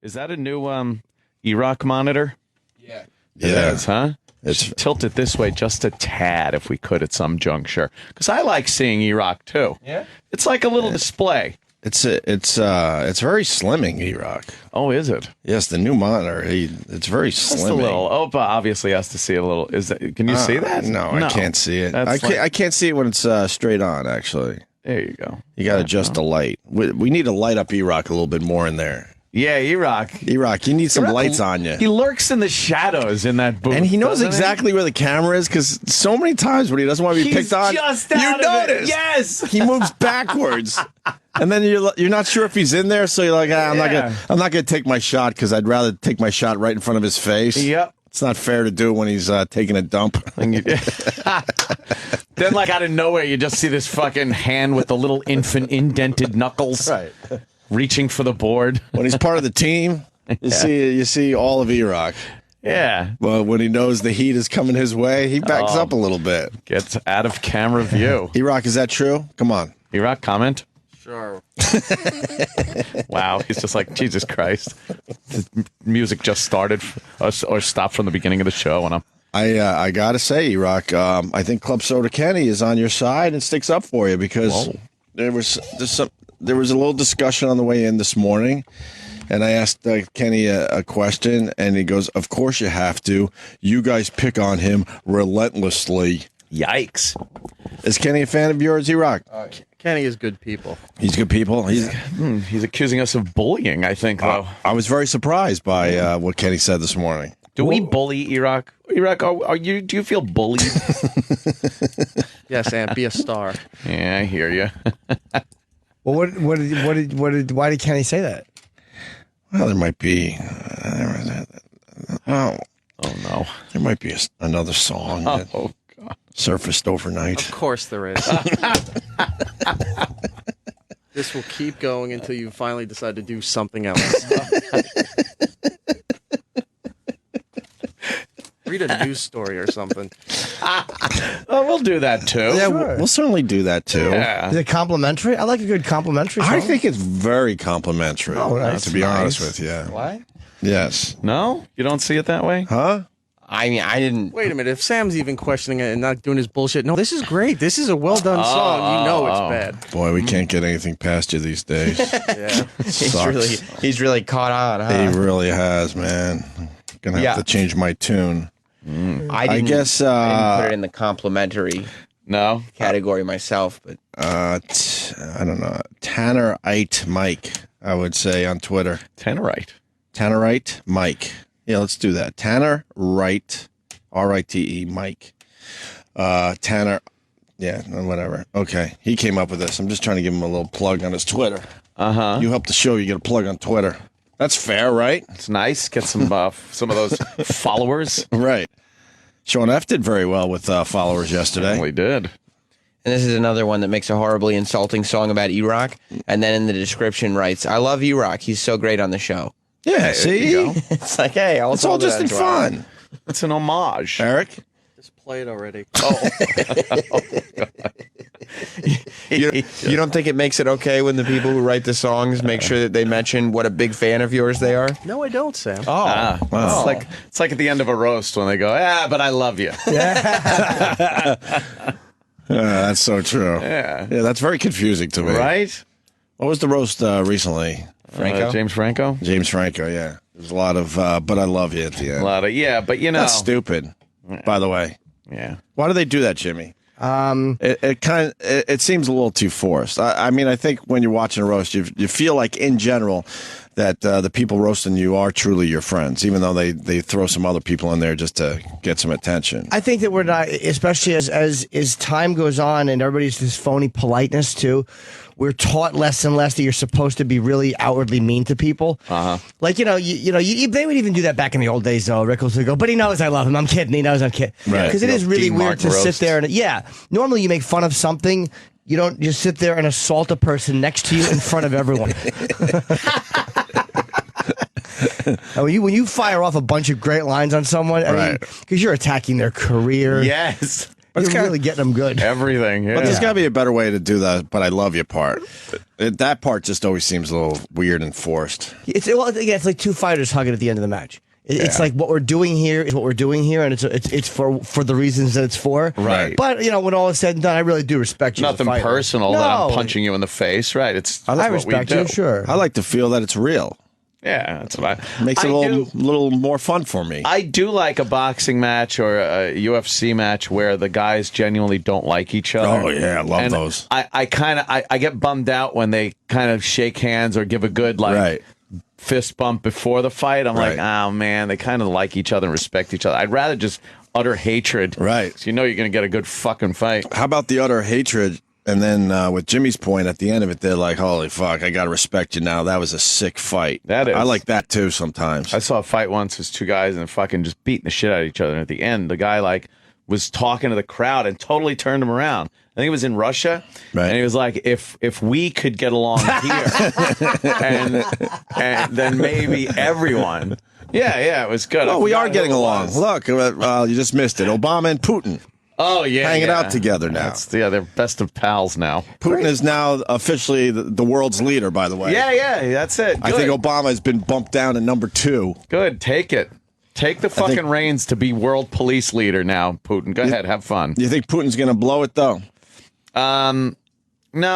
Is that a new Erock monitor? Yeah. It is, huh? It's tilt it this way just a tad if we could at some juncture. Because I like seeing Erock too. Yeah. It's like a little display. It's very slimming, Erock. Oh, is it? Yes, the new monitor. It's very Just a slimming. little. Opa obviously has to see a little. Is that? Can you see that? No, I can't see it. That's I can't see it when it's straight on. Actually, there you go. you got to adjust the light. We need to light up Erock a little bit more in there. Yeah, Erock. Erock, you need some lights on you. He lurks in the shadows in that booth, And he knows doesn't exactly where the camera is because so many times when he doesn't want to be He's picked on, just you out of it. notice. Yes. He moves backwards, and then you're not sure if he's in there. So you're like, I'm not gonna take my shot because I'd rather take my shot right in front of his face. Yep. It's not fair to do when he's taking a dump. Then, like out of nowhere, you just see this fucking hand with the little infant indented knuckles, Right. reaching for the board. When he's part of the team, you see all of Erock. Yeah, Well, when he knows the heat is coming his way, he backs up a little bit. gets out of camera view. Erock, is that true? Come on. Erock, comment. Sure. Wow, he's just like, Jesus Christ. The music just started or stopped from the beginning of the show, and I gotta say, Erock, I think Club Soda Kenny is on your side and sticks up for you because there was a little discussion on the way in this morning, and I asked Kenny a question, and he goes, "Of course you have to. You guys pick on him relentlessly." yikes. Is Kenny a fan of yours, Erock? Kenny is good people. He's good people. He's accusing us of bullying, I think, though. I was very surprised by what Kenny said this morning. Do we bully Erock? Erock, do you feel bullied? Yes, and be a star. Yeah, I hear you. Well, why did Kenny say that? Well, there might be. Oh no. There might be another song that Oh, God. surfaced overnight. Of course there is. This will keep going until you finally decide to do something else. Read a news story or something. Oh, we'll do that too. Yeah, Sure. we'll certainly do that too. Yeah. Is it complimentary? I like a good complimentary song. I think it's very complimentary. Oh, that's to be honest nice. with you. What? Yes. No? You don't see it that way? Huh? I mean, I didn't. Wait a minute. If Sam's even questioning it and not doing his bullshit, no, this is great. This is a well done song. You know it's bad. Boy, we can't get anything past you these days. Yeah. He's really caught on, huh? He really has, man. Gonna have to change my tune. I guess didn't put it in the complimentary No? category myself, but I don't know. Tannerite Mike, I would say on Twitter. Tannerite. Tannerite Mike. Yeah, let's do that. Tanner Wright, R-I-T-E, Mike. Tanner, yeah, whatever. Okay, he came up with this. I'm just trying to give him a little plug on his Twitter. Uh-huh. You help the show, you get a plug on Twitter. That's fair, right? It's nice. Get some of those followers. Right. Sean F. did very well with followers yesterday. We did. and this is another one that makes a horribly insulting song about Erock, and then in the description writes, "I love Erock. He's so great on the show." Yeah, see? It's like, hey, It's all just in fun. It's an homage. Eric? Just play it already. Oh. You don't think it makes it okay when the people who write the songs make sure that they mention what a big fan of yours they are? No, I don't, Sam. Oh, Wow. It's like at the end of a roast when they go, but I love you. That's so true. Yeah. Yeah, that's very confusing to me. Right? What was the roast recently? Franco? James Franco? James Franco, yeah. There's a lot of, but I love you at the end. A lot of, but you know. That's stupid, by the way. Yeah. Why do they do that, Jimmy? It seems a little too forced. I mean, I think when you're watching a roast, you feel like in general that the people roasting you are truly your friends, even though they throw some other people in there just to get some attention. I think that we're not, especially as time goes on and everybody's this phony politeness too. We're taught less and less that you're supposed to be really outwardly mean to people. Like they would even do that back in the old days. Though Rickles would go, but he knows I love him. I'm kidding. He knows I'm kidding. Right. Because it is really Dean weird Martin to sit roast. there and normally you make fun of something. You don't just sit there and assault a person next to you in front of everyone. And when you fire off a bunch of great lines on someone, I mean, because you're attacking their career. Yes. You're really getting them good. Everything. Yeah. But there's got to be a better way to do that, but I love you part. That part just always seems a little weird and forced. It's like two fighters hugging at the end of the match. It's like what we're doing here is what we're doing here, and it's for the reasons that it's for. Right. But when all is said and done, I really do respect you. Nothing personal that I'm punching you in the face. Right. I respect you. Sure. I like to feel that it's real. Yeah, that's what Makes it a little more fun for me. I do like a boxing match or a UFC match where the guys genuinely don't like each other. Oh yeah, I love those. I get bummed out when they kind of shake hands or give a good fist bump before the fight. I'm like, oh man, they kind of like each other and respect each other. I'd rather just utter hatred. Right. So you're going to get a good fucking fight. How about the utter hatred? And then with Jimmy's point at the end of it, they're like, holy fuck, I got to respect you now. That was a sick fight. That is. I like that too sometimes. I saw a fight once. There's two guys and fucking just beating the shit out of each other. And at the end, the guy was talking to the crowd and totally turned him around. I think it was in Russia. Right. And he was like, if we could get along here and then maybe everyone. Yeah, it was good. Well, we are getting along. Look, you just missed it. Obama and Putin. Oh, yeah. Hanging out together now. They're best of pals now. Putin is now officially the world's leader, by the way. Yeah, that's it. Good. I think Obama has been bumped down to number 2. Good. Take it. Take the fucking reins to be world police leader now, Putin. Go ahead. Have fun. You think Putin's going to blow it, though? No,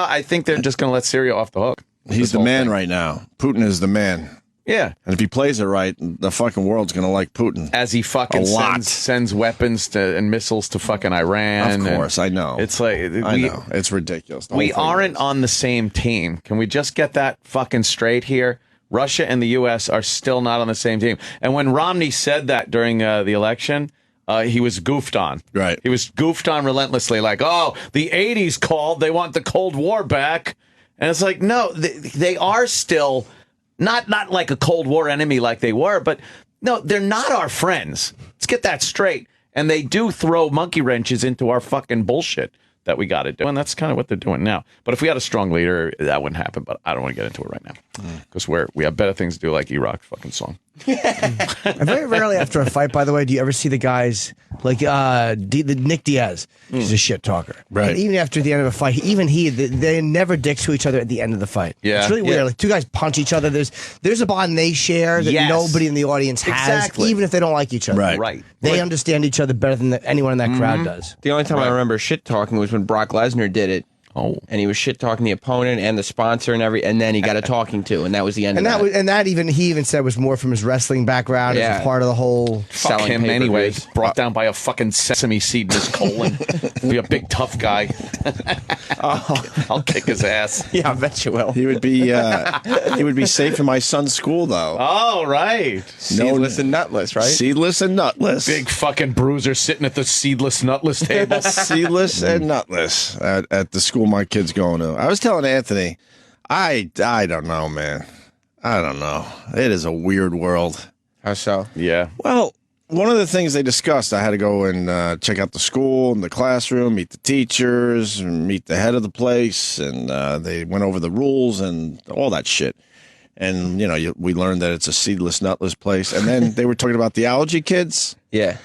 I think they're just going to let Syria off the hook. He's the man right now. Putin is the man. Yeah. And if he plays it right, the fucking world's going to like Putin. As he fucking sends weapons and missiles to fucking Iran. Of course, I know. It's like... I know. It's ridiculous. We aren't on the same team. Can we just get that fucking straight here? Russia and the U.S. are still not on the same team. And when Romney said that during the election... he was goofed on. Right. He was goofed on relentlessly, like, oh, the 80s called, they want the Cold War back. And it's like, no, they are still not like a Cold War enemy like they were, but no, they're not our friends. Let's get that straight. And they do throw monkey wrenches into our fucking bullshit that we got to do. And that's kind of what they're doing now. But if we had a strong leader, that wouldn't happen. But I don't want to get into it right now because we have better things to do, like Erock fucking song. Very rarely after a fight, by the way, do you ever see the guys like Nick Diaz? He's a shit talker. Right. And even after the end of a fight, they never dicks to each other at the end of the fight. Yeah. It's really weird. Like two guys punch each other. There's a bond they share that nobody in the audience has, even if they don't like each other. Right. They understand each other better than anyone in that crowd does. The only time I remember shit talking was when Brock Lesnar did it. Oh, and he was shit talking the opponent and the sponsor and then he got a talking to, and that was the end. And that he even said was more from his wrestling background as a part of the whole. Fuck him anyway. Brought down by a fucking sesame seed in his colon. Be a big tough guy. I'll kick his ass. Yeah, I bet you will. He would be safe in my son's school, though. Oh, right. Seedless and nutless, right? Seedless and nutless. Big fucking bruiser sitting at the seedless nutless table. Seedless and nutless at the school my kid's going to. I was telling Anthony, I don't know, man. I don't know. It is a weird world. How so? Yeah. Well, one of the things they discussed, I had to go and check out the school and the classroom, meet the teachers, meet the head of the place, and they went over the rules and all that shit. And, we learned that it's a seedless, nutless place. And then they were talking about the allergy kids. Yeah.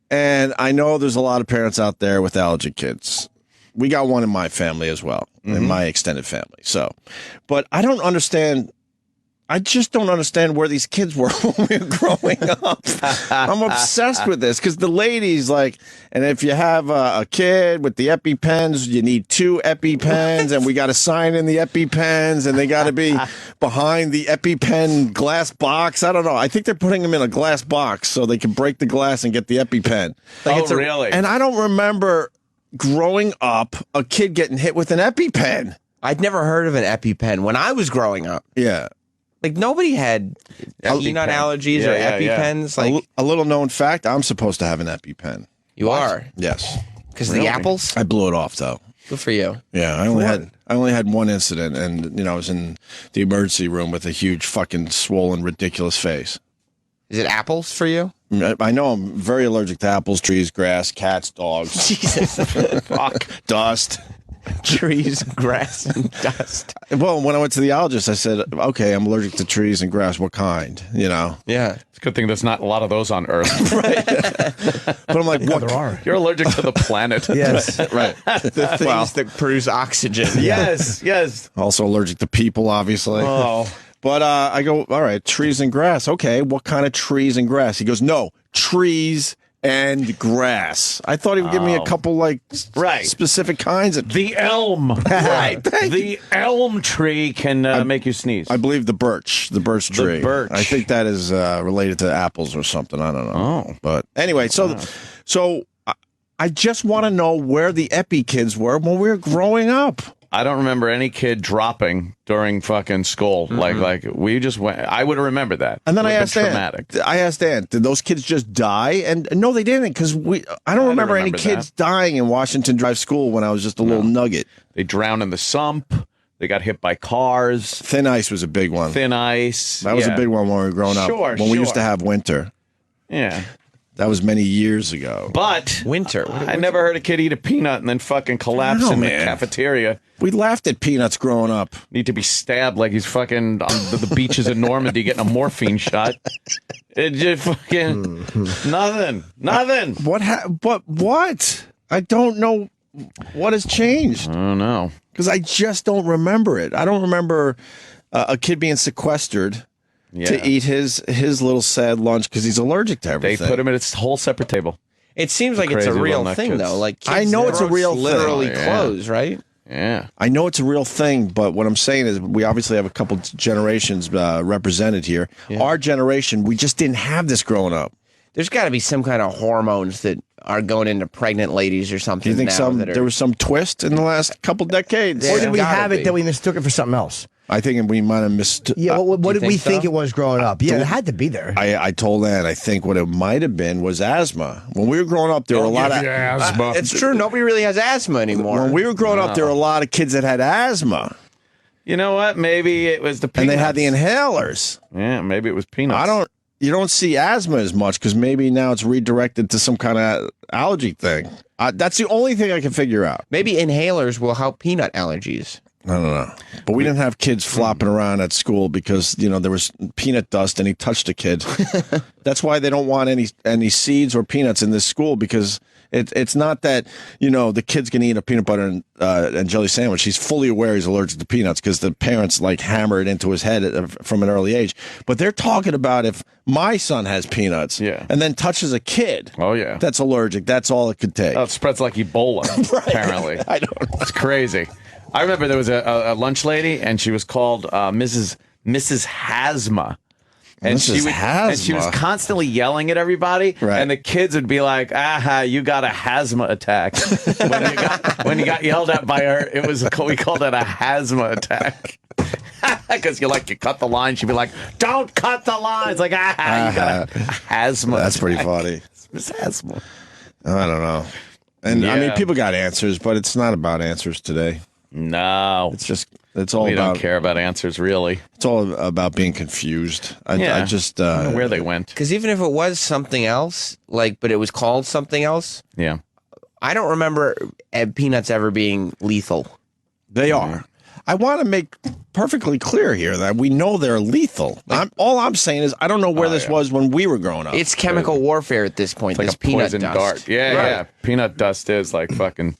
And I know there's a lot of parents out there with allergy kids. We got one in my family as well, in my extended family. So, but I don't understand. I just don't understand where these kids were when we were growing up. I'm obsessed with this because the ladies and if you have a kid with the EpiPens, you need 2 EpiPens, and we got to sign in the EpiPens, and they got to be behind the EpiPen glass box. I don't know. I think they're putting them in a glass box so they can break the glass and get the EpiPen. Really? And I don't remember growing up a kid getting hit with an EpiPen. I'd never heard of an EpiPen when I was growing up. Yeah. Like nobody had peanut allergies or EpiPens. Yeah. Like a little known fact, I'm supposed to have an EpiPen. You are? Yes. Because the apples? I blew it off though. Good for you. Yeah, I only had one incident, and I was in the emergency room with a huge fucking swollen ridiculous face. Is it apples for you? I know I'm very allergic to apples, trees, grass, cats, dogs. Jesus. Fuck. Dust. Trees, grass, and dust. Well, when I went to the allergist, I said, okay, I'm allergic to trees and grass. What kind? You know? Yeah. It's a good thing there's not a lot of those on Earth. But I'm like, what? There are. You're allergic to the planet. Yes. Right. The things that produce oxygen. Yes, yes. Also allergic to people, obviously. Oh. But I go, all right, trees and grass. Okay, what kind of trees and grass? He goes, no, trees and grass. I thought he would give me a couple, like, Right. specific kinds of. The elm. Right. The elm tree can make you sneeze. I believe the birch tree. birch. I think that is related to apples or something. I don't know. Oh. But anyway, so I just want to know where the Epi kids were when we were growing up. I don't remember any kid dropping during fucking school. Like we just went. I would remember that. And then I Would've asked been Dan, did those kids just die? And no, they didn't, because I don't remember any remember kids dying in Washington Drive School when I was just a little nugget. They drowned in the sump. They got hit by cars. Thin ice was a big one. Thin ice. That was a big one when we were growing up. Sure, when we used to sure. have winter. Yeah. That was many years ago. But Winter. I never heard a kid eat a peanut and then fucking collapse No, in the man. cafeteria. We laughed at peanuts growing up. Need to be stabbed like he's fucking on the beaches in Normandy getting a morphine shot. It just fucking nothing. What? I don't know what has changed. I don't know. Because I just don't remember it. I don't remember a kid being sequestered to eat his little sad lunch because he's allergic to They everything. put him at a whole separate table. It seems like it's a Crazy real little thing, nut kids. though. Like I kids' know it's a throats real thing. literally Oh, yeah. close, right? Yeah. I know it's a real thing, but what I'm saying is we obviously have a couple generations represented here. Yeah. Our generation, we just didn't have this growing up. There's got to be some kind of hormones that are going into pregnant ladies or something. Do you think now that are, there was some twist in the last couple decades? Yeah. Or did we Gotta have it be. that we mistook it for something else? I think we might have missed. Yeah, what did you we think so? think it was growing up? Yeah, it had to be there. I told Ann, I think what it might have been was asthma. When we were growing up, there were a lot of asthma. It's true. Nobody really has asthma anymore. When we were growing up, there were a lot of kids that had asthma, You know what? Maybe it was the peanuts. and they had the inhalers. Yeah, maybe it was peanuts. You don't see asthma as much because maybe now it's redirected to some kind of allergy thing. That's the only thing I can figure out. Maybe inhalers will help peanut allergies. I don't know. But we didn't have kids flopping around at school because, there was peanut dust and he touched a kid. That's why they don't want any seeds or peanuts in this school, because it's not that, the kid's going to eat a peanut butter and jelly sandwich. He's fully aware he's allergic to peanuts because the parents hammer it into his head from an early age. But they're talking about if my son has peanuts and then touches a kid that's allergic, that's all it could take. Oh, it spreads like Ebola, apparently. I don't know. It's crazy. I remember there was a lunch lady, and she was called Mrs. Hasma. And Mrs. and she was Hasma. constantly yelling at everybody, Right. and the kids would be like, "Aha, you got a Hasma attack." when you got yelled at by her, we called it a Hasma attack. Because you cut the line, she'd be like, "Don't cut the line." It's like, you got a Hasma. That's pretty attack. funny. Miss Hasma. I don't know. And I mean, Yeah. people got answers, but it's not about answers today. No, It's all we about don't care about answers, really. It's all about being confused. I just I don't know where they went. Because even if it was something else, but it was called something else, Yeah. I don't remember peanuts ever being lethal. they are. I want to make perfectly clear here that we know they're lethal. All I'm saying is I don't know where this was when we were growing up. It's chemical warfare at this point. Like this a peanut poison dust. dart. Yeah, Right. yeah. Peanut dust is like fucking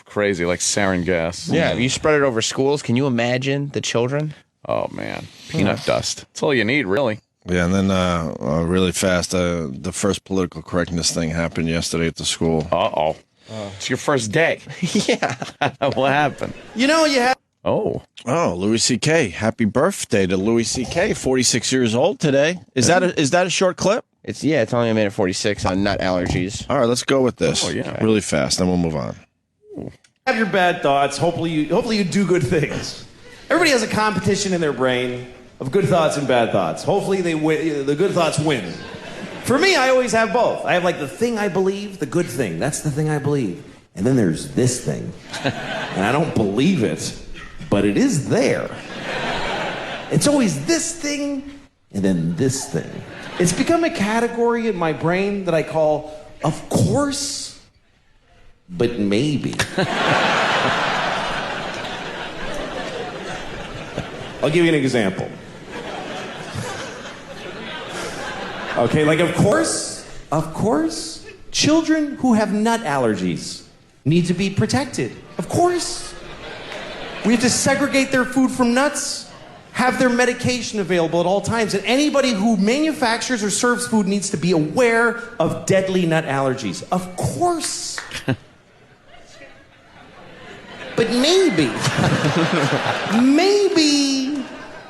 crazy, like sarin gas. Yeah, if you spread it over schools, can you imagine the children? Oh, man. Peanut dust. That's all you need, really. Yeah, and then really fast, the first political correctness thing happened yesterday at the school. Uh-oh. It's your first day. Yeah. What happened? You know, you have. Oh. Oh, Louis C.K. Happy birthday to Louis C.K. 46 years old today. Is that a short clip? It's only a minute 46 on nut allergies. All right, let's go with this. Oh, yeah. Really fast, then we'll move on. Have your bad thoughts. Hopefully you do good things. Everybody has a competition in their brain of good thoughts and bad thoughts. Hopefully the good thoughts win. For me, I always have both. I have the thing I believe, the good thing. That's the thing I believe. And then there's this thing. And I don't believe it, but it is there. It's always this thing and then this thing. It's become a category in my brain that I call, of course, but maybe. I'll give you an example. Okay, like of course, children who have nut allergies need to be protected. Of course. We have to segregate their food from nuts, have their medication available at all times, and anybody who manufactures or serves food needs to be aware of deadly nut allergies. Of course. But maybe,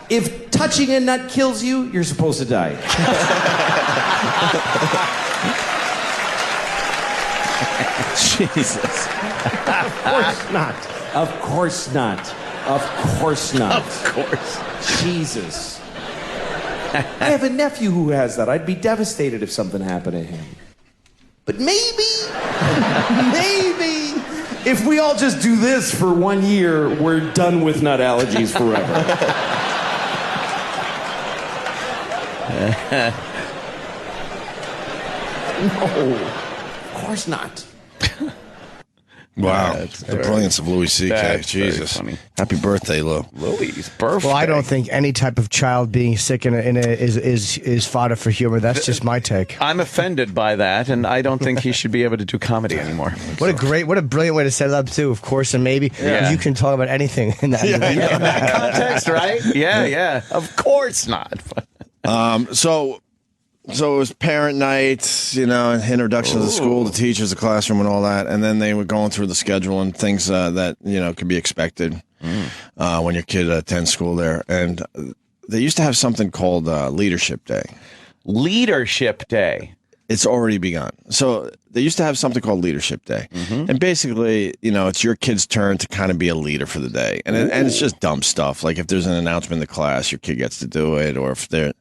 if touching a nut kills you, you're supposed to die. Jesus. Of course not. Of course not. Of course not. Of course. Jesus. I have a nephew who has that. I'd be devastated if something happened to him. But maybe, if we all just do this for 1 year, we're done with nut allergies forever. No, of course not. Wow, the brilliance of Louis C.K. That's Jesus, very funny. Happy birthday, Lou. Louis' birthday. Well, I don't think any type of child being sick is fodder for humor. That's just my take. I'm offended by that, and I don't think he should be able to do comedy anymore. What a brilliant way to set it up too. Of course, and maybe you can talk about anything in that. In that context, right? Yeah. Of course not. So it was parent night, introduction to the school, the teachers, the classroom, and all that. And then they were going through the schedule and things that, could be expected when your kid attends school there. And they used to have something called Leadership Day. Leadership Day. It's already begun. So they used to have something called Leadership Day. And basically, it's your kid's turn to kind of be a leader for the day. And it's just dumb stuff. Like if there's an announcement in the class, your kid gets to do it. Or if they're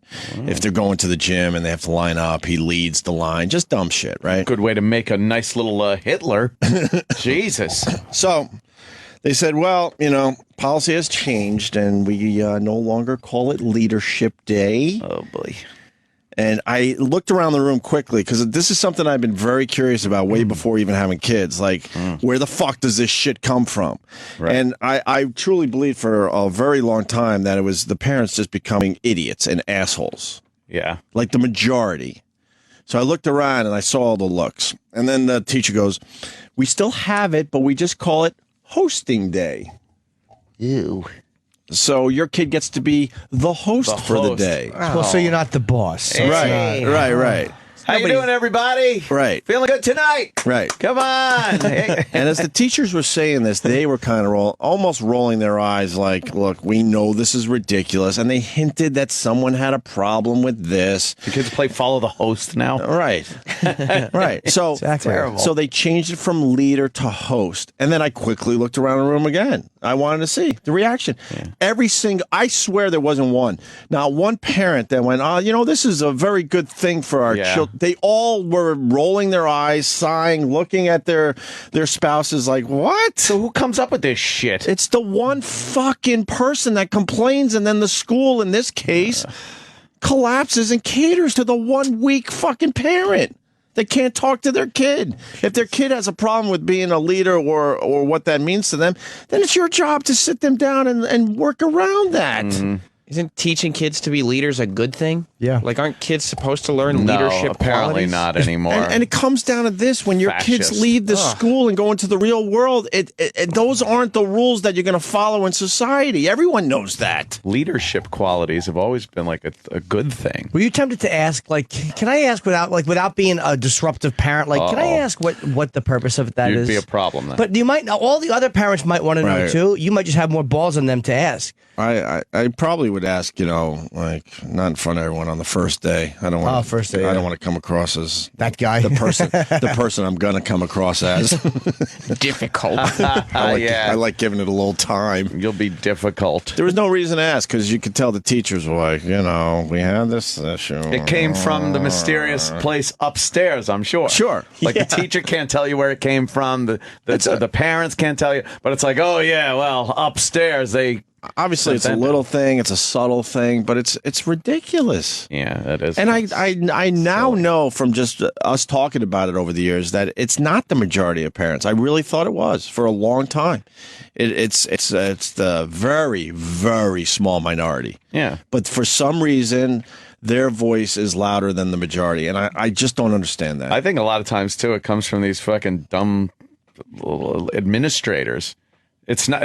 going to the gym and they have to line up, he leads the line. Just dumb shit, right? Good way to make a nice little Hitler. Jesus. So they said, well, policy has changed and we no longer call it Leadership Day. Oh, boy. And I looked around the room quickly because this is something I've been very curious about way before even having kids. Like, where the fuck does this shit come from? Right. And I truly believed for a very long time that it was the parents just becoming idiots and assholes. Yeah. Like the majority. So I looked around and I saw all the looks. And then the teacher goes, we still have it, but we just call it Hosting Day. Ew. So your kid gets to be the host for the day. Well, so you're not the boss. So Right. How you doing, everybody? Right. Feeling good tonight? Right. Come on. And as the teachers were saying this, they were kind of almost rolling their eyes like, look, we know this is ridiculous. And they hinted that someone had a problem with this. The kids play follow the host now? Right. Right. So, Exactly. so they changed it from leader to host. And then I quickly looked around the room again. I wanted to see the reaction. Yeah. I swear there wasn't one. Not one parent that went, this is a very good thing for our children. They all were rolling their eyes, sighing, looking at their spouses like, what? So who comes up with this shit? It's the one fucking person that complains, and then the school, in this case, collapses and caters to the 1 weak fucking parent. They can't talk to their kid. If their kid has a problem with being a leader or what that means to them, then it's your job to sit them down and work around that. Mm-hmm. Isn't teaching kids to be leaders a good thing? Yeah. Like, aren't kids supposed to learn leadership apparently qualities? not anymore. And it comes down to this: when your Fascist. kids leave the school and go into the real world, those aren't the rules that you're going to follow in society. Everyone knows that. Leadership qualities have always been like a good thing. Were you tempted to ask, can I ask without being a disruptive parent, can I ask what the purpose of that You'd is? be a problem then. But you might all the other parents might want to know Right. too. You might just have more balls on them to ask. I probably would ask, not in front of everyone on the first day. I don't want. First day, I yeah. don't want to come across as That guy. the person I'm going to come across as. Difficult. I like giving it a little time. You'll be difficult. There was no reason to ask because you could tell the teachers were like, we had this issue. It came from the mysterious place upstairs, I'm sure. Sure. Like the teacher can't tell you where it came from. The parents can't tell you. But it's like, upstairs they obviously it's a little thing, it's a subtle thing, but it's ridiculous. Yeah, that is. And I now know from just us talking about it over the years that it's not the majority of parents. I really thought it was for a long time. It's the very, very small minority. Yeah. But for some reason, their voice is louder than the majority, and I just don't understand that. I think a lot of times too, it comes from these fucking dumb administrators. It's not.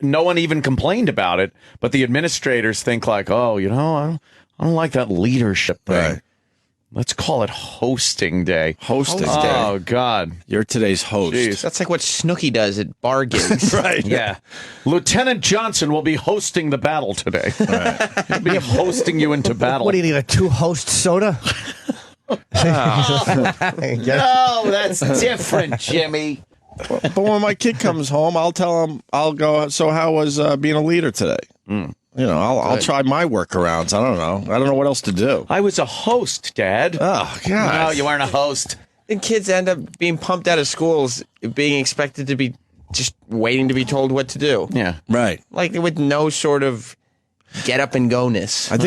No one even complained about it, but the administrators think like, oh, I don't like that leadership thing. Right. Let's call it hosting day. Hosting day. Oh God, You're today's host. Jeez. That's like what Snooki does at bar gigs. Right. Yeah. Lieutenant Johnson will be hosting the battle today. Right. He'll be hosting you into battle. What do you need, a 2-host soda? No, that's different, Jimmy. But when my kid comes home, I'll tell him, I'll go, so how was being a leader today? I'll try my workarounds. I don't know what else to do. I was a host, Dad. Oh, God. No, you weren't a host. And kids end up being pumped out of schools, being expected to be just waiting to be told what to do. Yeah. Right. Like with no sort of get up and go-ness. I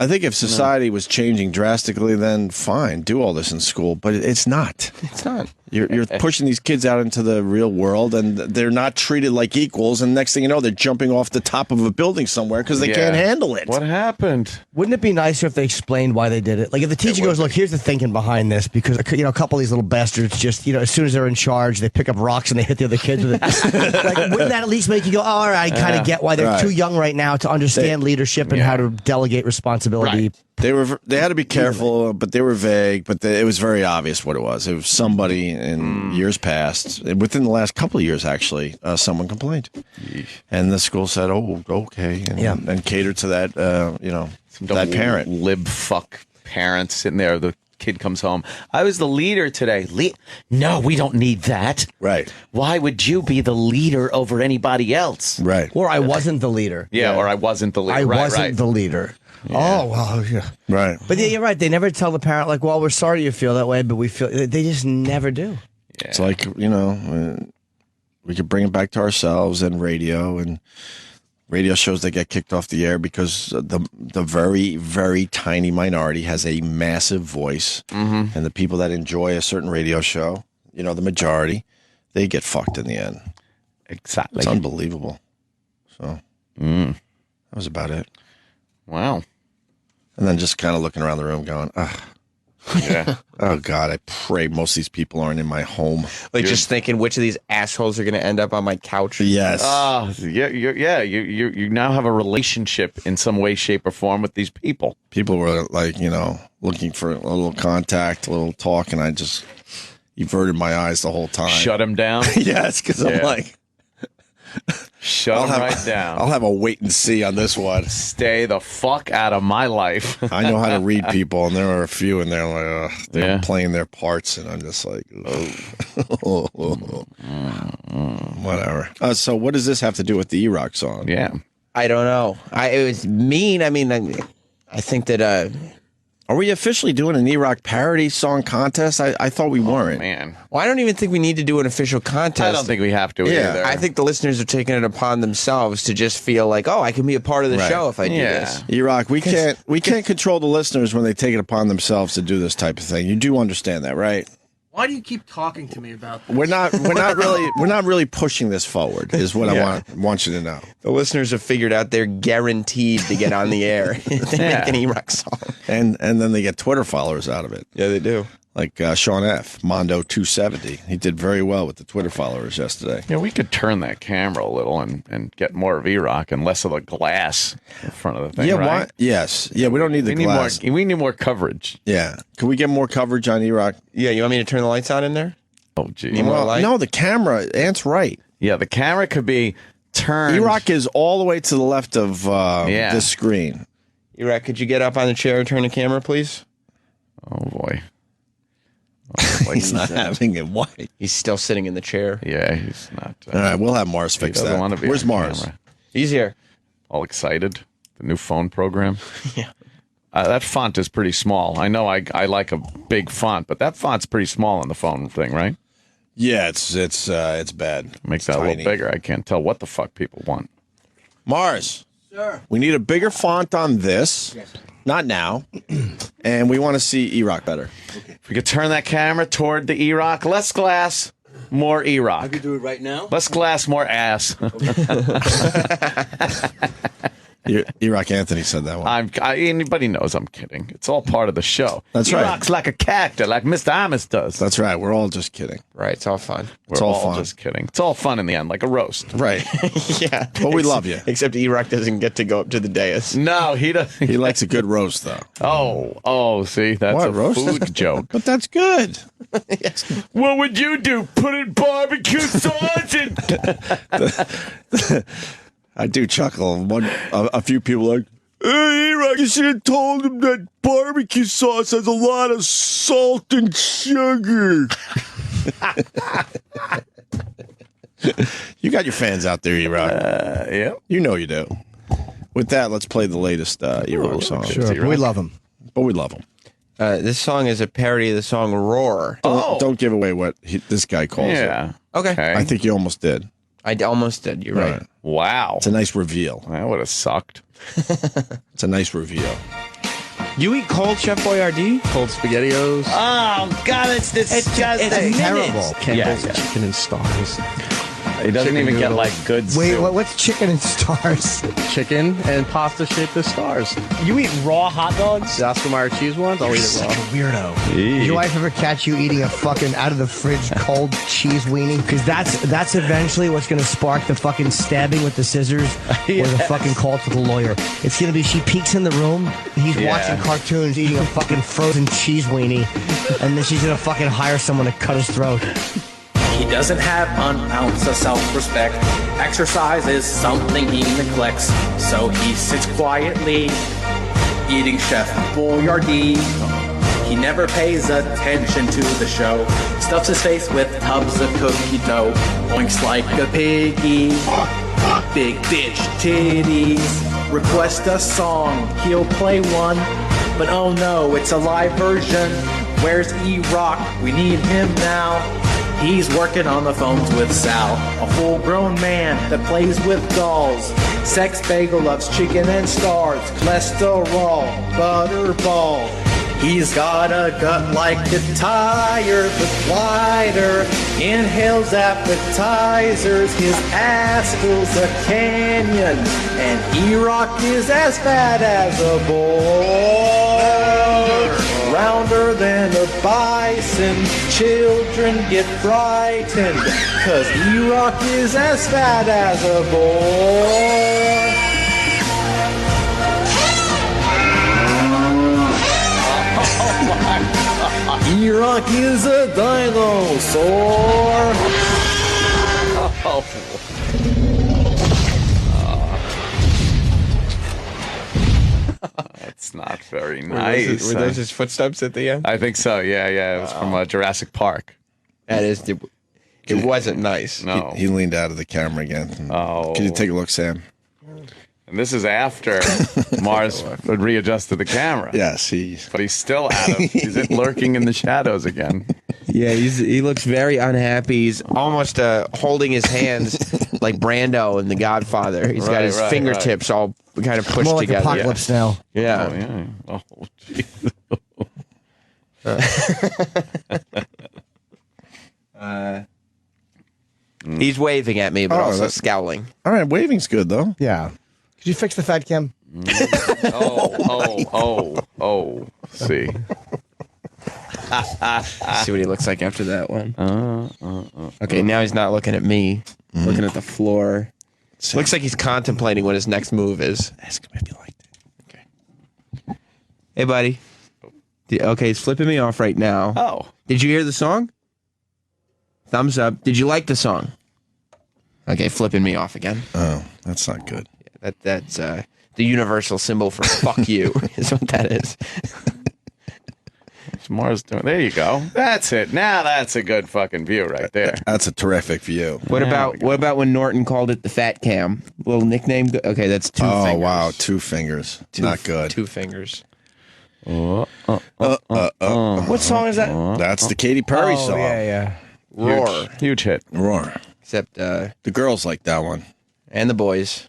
think if society was changing drastically, then fine, do all this in school. But it's not. It's not. You're pushing these kids out into the real world, and they're not treated like equals. And next thing you know, they're jumping off the top of a building somewhere because they can't handle it. What happened? Wouldn't it be nicer if they explained why they did it? Like if the teacher goes, look, here's the thinking behind this, because a couple of these little bastards just, as soon as they're in charge, they pick up rocks and they hit the other kids with it. Like, wouldn't that at least make you go, oh, all right, I kind of get why they're too young right now to understand leadership and how to delegate responsibility. Right. They had to be careful, but they were vague. But it was very obvious what it was. It was somebody in years past, within the last couple of years, actually, someone complained, and the school said, "Oh, okay," and catered to that, that parent. Lib fuck parents sitting there. The kid comes home. I was the leader today. No, we don't need that. Right. Why would you be the leader over anybody else? Right. Or I wasn't the leader. Yeah, or I wasn't the leader. I Right, wasn't right. the leader. Yeah. Oh, well, yeah. Right. But yeah, you're right. They never tell the parent, like, well, we're sorry you feel that way, but we feel. They just never do. Yeah. It's like, we could bring it back to ourselves and radio shows that get kicked off the air because the very, very tiny minority has a massive voice. Mm-hmm. And the people that enjoy a certain radio show, the majority, they get fucked in the end. Exactly. It's unbelievable. So that was about it. Wow. And then just kind of looking around the room going, ugh. Yeah. Oh, God, I pray most of these people aren't in my home. Like just thinking which of these assholes are going to end up on my couch. Yes. You now have a relationship in some way, shape, or form with these people. People were like, looking for a little contact, a little talk, and I just averted my eyes the whole time. Shut them down. Yes, because I'm like, Shut them right down. I'll have a wait and see on this one. Stay the fuck out of my life. I know how to read people, and there are a few in there like they're playing their parts, and I'm just like, whatever. So what does this have to do with the Erock song? Yeah. I don't know. It was mean. I mean, I think that... Are we officially doing an Erock parody song contest? I thought we weren't. Man. Well, I don't even think we need to do an official contest. I don't think we have to either. I think the listeners are taking it upon themselves to just feel like, oh, I can be a part of the show if I do this. Erock, we can't control the listeners when they take it upon themselves to do this type of thing. You do understand that, right? Why do you keep talking to me about this? We're not really pushing this forward. Is what I want you to know. The listeners have figured out they're guaranteed to get on the air. They make an Erock song, and then they get Twitter followers out of it. Yeah, they do. Like Sean F. Mondo 270. He did very well with the Twitter followers yesterday. Yeah, we could turn that camera a little and get more of Erock and less of the glass in front of the thing. Yeah, right? why? Yes. Yeah, we don't need the glass. We need more coverage. Yeah. Can we get more coverage on Erock? Yeah, you want me to turn the lights on in there? Oh, gee. No, the camera. Ant's right. Yeah, the camera could be turned. Erock is all the way to the left of the screen. Erock, could you get up on the chair and turn the camera, please? Oh, boy. He's not having it. Why? He's still sitting in the chair. Yeah, he's not. All right, we'll have Mars fix that. Where's Mars? Camera. He's here. All excited. The new phone program. Yeah. That font is pretty small. I know I like a big font, but that font's pretty small on the phone thing, right? Yeah, it's bad. Make that a little bigger. I can't tell what the fuck people want. Mars. We need a bigger font on this. Yes. Not now. And we want to see Erock better. Okay. If we could turn that camera toward the Erock. Less glass, more Erock. I could do it right now. Less glass, more ass. Erock Anthony said that one. Anybody knows I'm kidding. It's all part of the show. That's right. Erock's like a character, like Mr. Amos does. That's right. We're all just kidding. Right. It's all fun. We're all fun. Just kidding. It's all fun in the end, like a roast. Right. Yeah. But we love you. Except Erock doesn't get to go up to the dais. No, he doesn't. He likes a good roast, though. Oh, see, that's What, a roast? food joke. But that's good. Yes. What would you do? Put in barbecue sauce and... I do chuckle. A few people are like, hey, Erock, you should have told him that barbecue sauce has a lot of salt and sugar. You got your fans out there, Erock. Yeah. You know you do. With that, let's play the latest Erock song. Sure, we love him. But we love him. This song is a parody of the song Roar. Don't give away what this guy calls it. Yeah. Okay. I think you almost did. I almost did. You're right. Wow. It's a nice reveal. That would have sucked. It's a nice reveal. You eat cold Chef Boyardee? Cold SpaghettiOs. Oh, God, it's disgusting. It's terrible. Campbell's chicken and stars. He doesn't even get, like, good Wait, soup. what's chicken and stars? Chicken and pasta shaped as stars. You eat raw hot dogs? The Oscar Mayer cheese ones? I'll eat it raw. Weirdo. Did your wife ever catch you eating a fucking out of the fridge cold cheese weenie? Because that's eventually what's going to spark the fucking stabbing with the scissors or the fucking call to the lawyer. It's going to be she peeks in the room, he's watching cartoons, eating a fucking frozen cheese weenie, and then she's going to fucking hire someone to cut his throat. He doesn't have an ounce of self-respect. Exercise is something he neglects. So he sits quietly, eating Chef Boyardee. He never pays attention to the show. Stuffs his face with tubs of cookie dough. Oinks like a piggy. Big bitch titties. Request a song, he'll play one. But oh no, it's a live version. Where's Erock? We need him now. He's working on the phones with Sal, a full-grown man that plays with dolls. Sex bagel loves chicken and stars, cholesterol, butterball. He's got a gut like a tire, but wider. Inhales appetizers, his ass fills a canyon. And Erock is as fat as a boar. Rounder than a bison, children get frightened, 'cause Erock is as fat as a boar. Erock is a dinosaur. That's not very nice. Were those his footsteps at the end? I think so. Yeah. It was from Jurassic Park. That is. It wasn't nice. No. He leaned out of the camera again. Oh. Can you take a look, Sam? And this is after Mars would readjust to the camera. Yes, But he's still he's lurking in the shadows again. Yeah, he looks very unhappy. He's almost holding his hands like Brando in The Godfather. He's got his fingertips all kind of pushed More like together. Apocalypse Now. Yeah. Oh, jeez. He's waving at me, but also that's- scowling. All right, waving's good, though. Yeah. Could you fix the fat cam? See. See what he looks like after that one. Okay, now he's not looking at me. Looking at the floor. Looks like he's contemplating what his next move is. Ask him if you liked it. Okay. Hey, buddy. Okay, he's flipping me off right now. Oh. Did you hear the song? Thumbs up. Did you like the song? Okay, flipping me off again. Oh, that's not good. That's the universal symbol for fuck you, is what that is. Mars doing. There you go. That's it. Now that's a good fucking view right there. That's a terrific view. What about when Norton called it the fat cam? Little nickname? Okay, that's two fingers. Oh, wow. 2 fingers. Not good. 2 fingers. What song is that? That's the Katy Perry song. Yeah. Roar. Huge hit. Roar. Except The girls like that one. and the boys.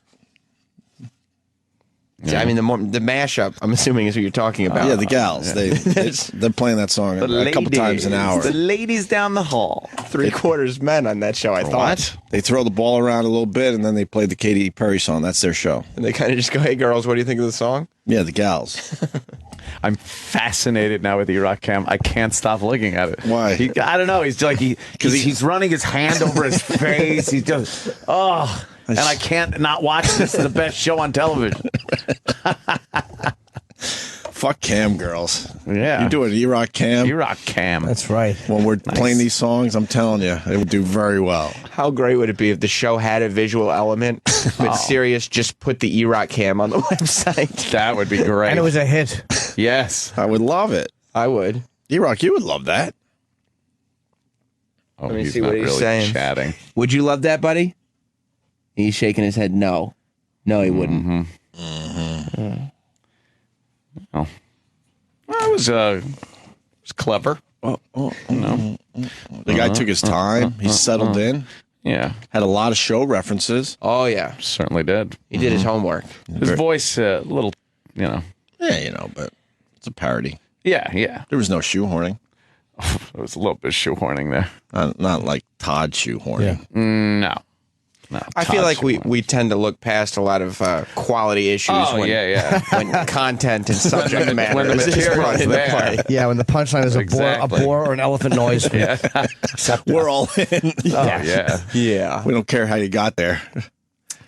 See, I mean, the mashup, I'm assuming, is what you're talking about. Yeah, the gals. They're playing that song a couple times an hour. The ladies down the hall. 3/4 men on that show, I thought. What? They throw the ball around a little bit, and then they play the Katy Perry song. That's their show. And they kind of just go, hey, girls, what do you think of the song? Yeah, the gals. I'm fascinated now with Erock Cam. I can't stop looking at it. Why? I don't know. He's like because he's running his hand over his face. He's just and I can't not watch this. It's the best show on television. Fuck Cam girls. Yeah, you do an Erock Cam. Erock Cam. That's right. When we're playing these songs, I'm telling you, it would do very well. How great would it be if the show had a visual element, but Sirius just put the Erock Cam on the website? That would be great. And it was a hit. Yes, I would love it. I would. Erock, you would love that. Oh, Let me he's see not what he's really saying. Chatting. Would you love that, buddy? He's shaking his head no. No, he wouldn't. Oh, well, it was clever. The guy took his time. He settled in. Yeah, Had a lot of show references. Oh, yeah. certainly did. He did his homework. His voice, a little, Yeah, but it's a parody. Yeah. There was no shoehorning. It was a little bit shoehorning there. Not like Todd shoehorning. No. I feel like we tend to look past a lot of quality issues when content and subject matter when the is material brought is into there. play. Yeah, when the punchline is a Exactly. boar or an elephant noise. We're all in. Yeah. We don't care how you got there.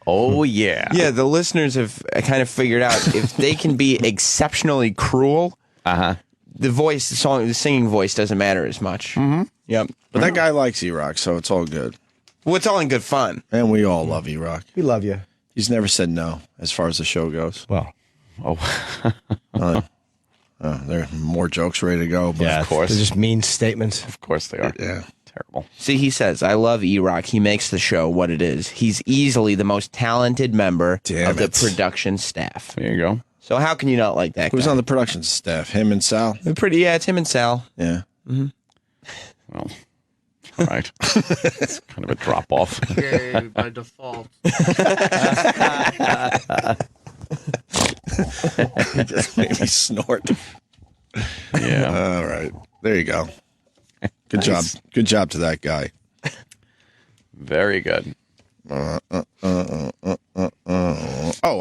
Oh, yeah. Yeah, the listeners have kind of figured out if they can be exceptionally cruel, the singing voice doesn't matter as much. Mm-hmm. Yep. But that guy likes Erock, so it's all good. Well, it's all in good fun. And we all love Erock. We love you. He's never said no as far as the show goes. Well, There are more jokes ready to go. But yeah, of course. They're just mean statements. Of course they are. Yeah. Terrible. See, he says, I love Erock. He makes the show what it is. He's easily the most talented member Damn of the it. production staff. There you go. So how can you not like that Who's guy? on the production staff? Him and Sal? It's him and Sal. Yeah. Well, all right. It's kind of a drop off. Okay, by default. He just made me snort. Yeah. All right. There you go. Good job. Good job to that guy. Very good. Oh,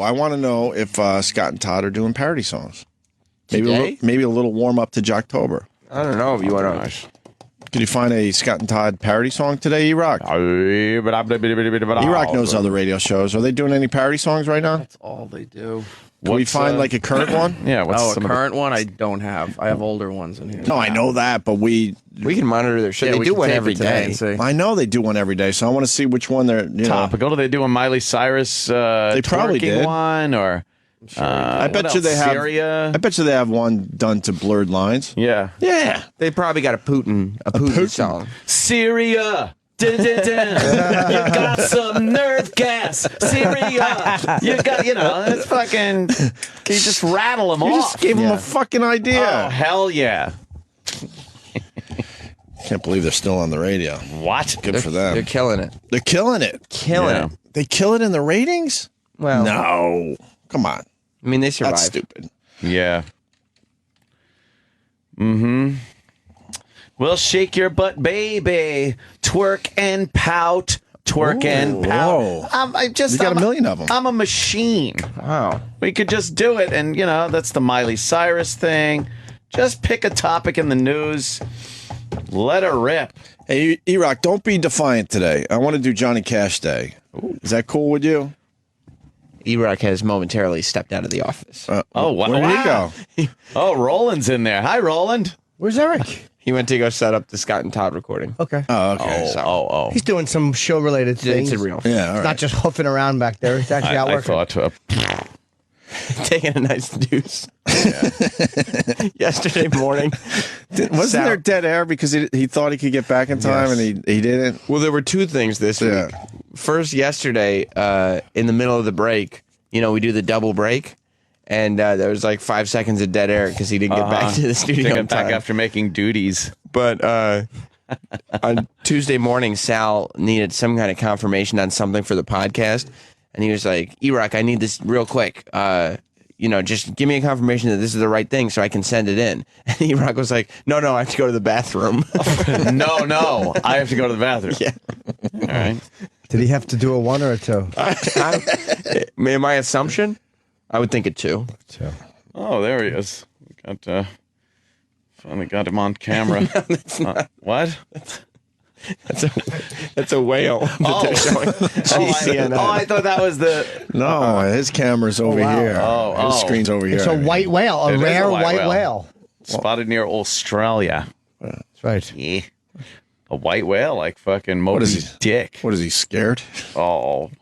I want to know if Scott and Todd are doing parody songs. Today? Maybe a little warm up to Jocktober. I don't know if you want to. Gosh. Could you find a Scott and Todd parody song today, Erock? Erock knows other radio shows. Are they doing any parody songs right now? That's all they do. Can we find like a current one? Yeah. What's Oh, a some of the- current one I don't have. I have older ones in here. No, I know that, but We can monitor their show. Yeah, They we do can one tape every it today day. and see. I know they do one every day, so I want to see which one they're topical? Do they do a Miley Cyrus they probably did. one or I bet what you else? they have. Syria? I bet you they have one done to Blurred Lines. Yeah. Yeah. They probably got a Putin song. Syria. Dun, dun, dun. You got some nerve gas, Syria. You got, it's fucking. You just rattle them You off. just gave them a fucking idea. Oh hell yeah! Can't believe they're still on the radio. What? Good for them. They're killing it. They're killing it. Yeah. They kill it in the ratings? Well, No. Come on. I mean, they survived. That's stupid. Yeah. Mm-hmm. Well, shake your butt, baby. Twerk and pout. Twerk and pout. whoa. I just You got a million of them. I'm a machine. Wow. We could just do it, and that's the Miley Cyrus thing. Just pick a topic in the news. Let her rip. Hey, Erock, don't be defiant today. I want to do Johnny Cash Day. Is that cool with you? Erock has momentarily stepped out of the office. Oh, wow. Where'd he go? Oh, Roland's in there. Hi, Roland. Where's Eric? He went to go set up the Scott and Todd recording. Okay. Oh, okay. Oh. He's doing some show-related things. It's a real. Yeah, all right. Not just hoofing around back there. He's actually out I working. thought. Taking a nice deuce. Yesterday morning. Wasn't Sal- there dead air because he thought he could get back in time and he didn't? Well, there were two things this Yeah. week. First, yesterday, in the middle of the break, we do the double break, and there was like 5 seconds of dead air because he didn't get back to the studio in Back time. after making duties. But on Tuesday morning, Sal needed some kind of confirmation on something for the podcast, and he was like, "Erock, I need this real quick. just give me a confirmation that this is the right thing so I can send it in. And Erock was like, no, I have to go to the bathroom. No, I have to go to the bathroom. Yeah. All right. Did he have to do a 1 or a 2? My assumption, I would think a 2. 2. Oh, there he is. We got finally got him on camera. No, that's not. What? That's a whale that they're showing. I thought that was the. No, his camera's over here. His screen's over here. It's a white whale, a It is rare white whale. Spotted near Australia. That's right. Yeah. A white whale, like fucking Moby Dick. What is he, scared? Oh.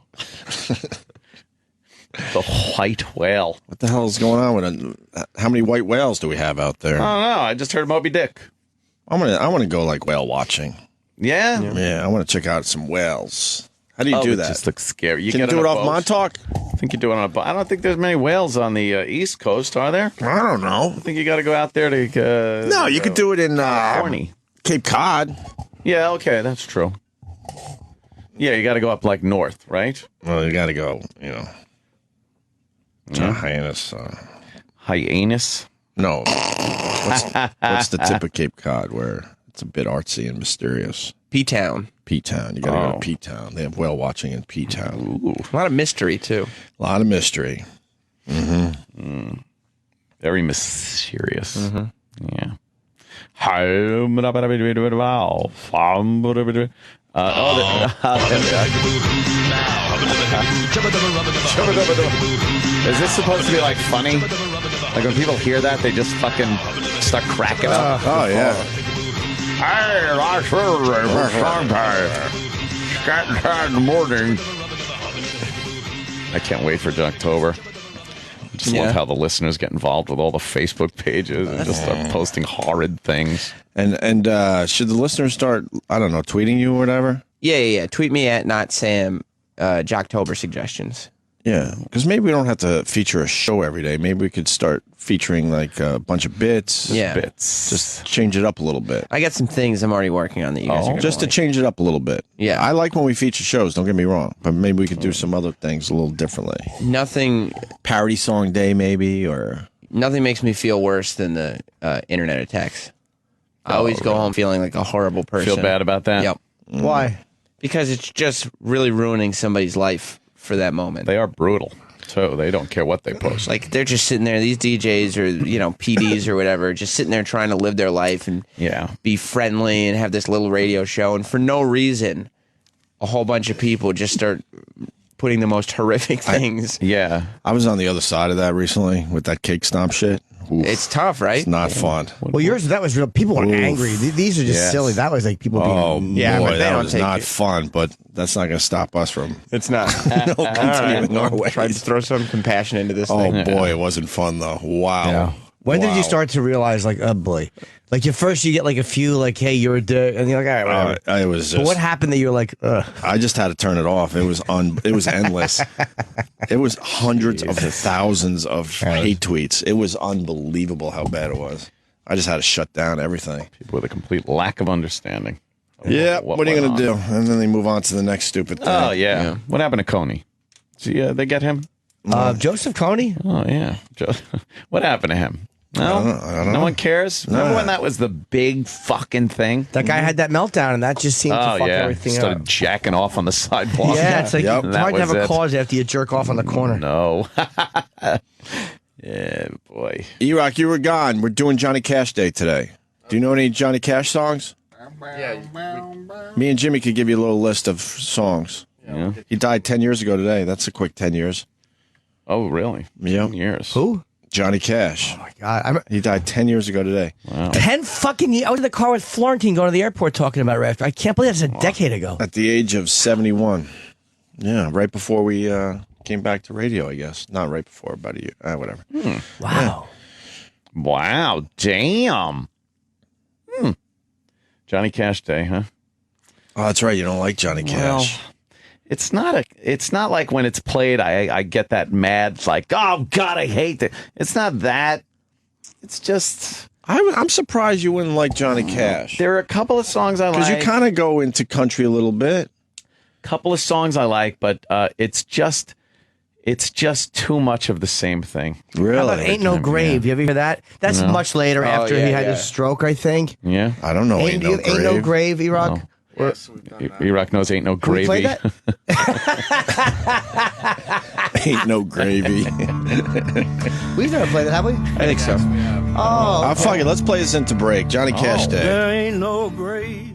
The white whale. What the hell is going on with it? How many white whales do we have out there? I don't know. I just heard Moby Dick. I want to go like whale watching. Yeah? Yeah, I want to check out some whales. How do you do It that? just looks scary. Can you do it off Montauk? I think you do it on a boat. I don't think there's many whales on the East Coast, are there? I don't know. I think you got to go out there to. No, you could do it in California. Cape Cod. Yeah, okay, that's true. Yeah, you got to go up like north, right? Well, you got to go, to Hyannis. Hyannis? No. What's the tip of Cape Cod where it's a bit artsy and mysterious? P-Town. P-Town. You got to go to P-Town. They have whale watching in P-Town. Ooh. A lot of mystery, too. A lot of mystery. Very mysterious. Yeah. Is this supposed to be like funny? Like when people hear that, they just fucking start cracking up. Oh, yeah. Hey, last Saturday for sometime. Scat in the morning. I can't wait for Jocktober. I just love how the listeners get involved with all the Facebook pages and just start posting horrid things. And should the listeners start, I don't know, tweeting you or whatever? Yeah. Tweet me at not Sam Jocktober suggestions. Yeah, because maybe we don't have to feature a show every day. Maybe we could start featuring like a bunch of bits. Yeah. Bits. Just change it up a little bit. I got some things I'm already working on that you guys are gonna Just to like. change it up a little bit. Yeah. I like when we feature shows, don't get me wrong. But maybe we could do some other things a little differently. Nothing Parody song day maybe, or... Nothing makes me feel worse than the internet attacks. I always go home feeling like a horrible person. Feel bad about that? Yep. Why? Because it's just really ruining somebody's life for that moment. They are brutal, too. They don't care what they post. Like, they're just sitting there, these DJs or, PDs or whatever, just sitting there trying to live their life and be friendly and have this little radio show. And for no reason, a whole bunch of people just start putting the most horrific things. I was on the other side of that recently with that cake stomp shit. Oof. It's tough, right? It's not fun. Well, yours, that was real. People were angry. These are just silly. That was like people being... Yeah, boy, but they that don't was take not it. fun, but that's not going to stop us from It's not. continuing our way. Tried to throw some compassion into this Oh, thing. boy, it wasn't fun, though. Wow. When did you start to realize, like, oh, boy? Like, at first you get, like, a few, like, hey, you're a dick. And you're like, all right, whatever. It was just, But what happened that you were like, ugh? I just had to turn it off. It was endless. It was hundreds of thousands of hate tweets. It was unbelievable how bad it was. I just had to shut down everything. People with a complete lack of understanding. Yeah, what are you going to do? And then they move on to the next stupid thing. Oh, yeah. What happened to Coney? They get him? Joseph Coney? Oh, yeah. What happened to him? No? I don't know. No one cares? Remember when that was the big fucking thing? That guy had that meltdown, and that just seemed to fuck everything Started up. jacking off on the sidewalk. Yeah, it's like Yep. it's hard to have That a was it. cause after you jerk off on the corner. No. Yeah, boy. Erock, you were gone. We're doing Johnny Cash Day today. Do you know any Johnny Cash songs? Me and Jimmy could give you a little list of songs. Yeah. He died 10 years ago today. That's a quick 10 years. Oh, really? Yep. 10 years. Who? Johnny Cash. Oh, my God. He died 10 years ago today. 10 fucking years. I was in the car with Florentine going to the airport talking about it. I can't believe that's a decade ago. At the age of 71. Yeah, right before we came back to radio, I guess. Not right before, about a year. Whatever. Wow. Wow. Damn. Johnny Cash Day, huh? Oh, that's right. You don't like Johnny Cash. Well, it's not like when it's played, I get that mad, like, oh, God, I hate it. It's not that. It's just... I'm surprised you wouldn't like Johnny Cash. There are a couple of songs I like. Because you kind of go into country a little bit. Couple of songs I like, but it's just... It's just too much of the same thing. Really? How about Ain't No Grave? You ever hear that? That's much later after he had his stroke, I think. Yeah. I don't know. Ain't No Grave. Ain't No Grave, Erock. No. Erock knows Ain't No Gravy. Play that? Ain't No Gravy. We've never played that, have we? I think so. Oh, Fuck it. Let's play this into break. Johnny Cash Day. There ain't no grave